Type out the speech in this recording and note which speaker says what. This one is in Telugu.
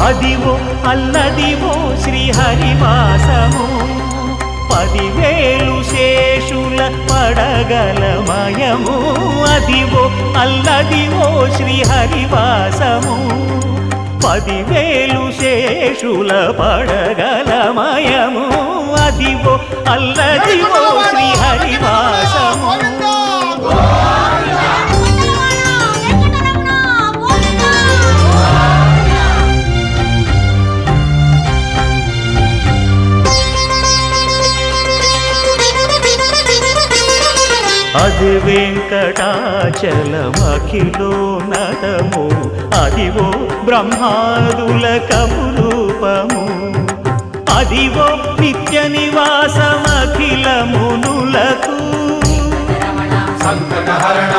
Speaker 1: అదివో అల్లదివో శ్రీహరివాసము 10,000 శేషుల పడగలమయము అదివో అల్లదివో శ్రీహరివాసము 10,000 శేషుల పడగలమయము అదివో అల్లదివో శ్రీహరివాసము అది వెంకటాచలమఖిలోన్నతము అదివో బ్రహ్మాదుల కపురూపము అదివో నిత్య నివాసమఖిల మునులకు
Speaker 2: సంకటహరణ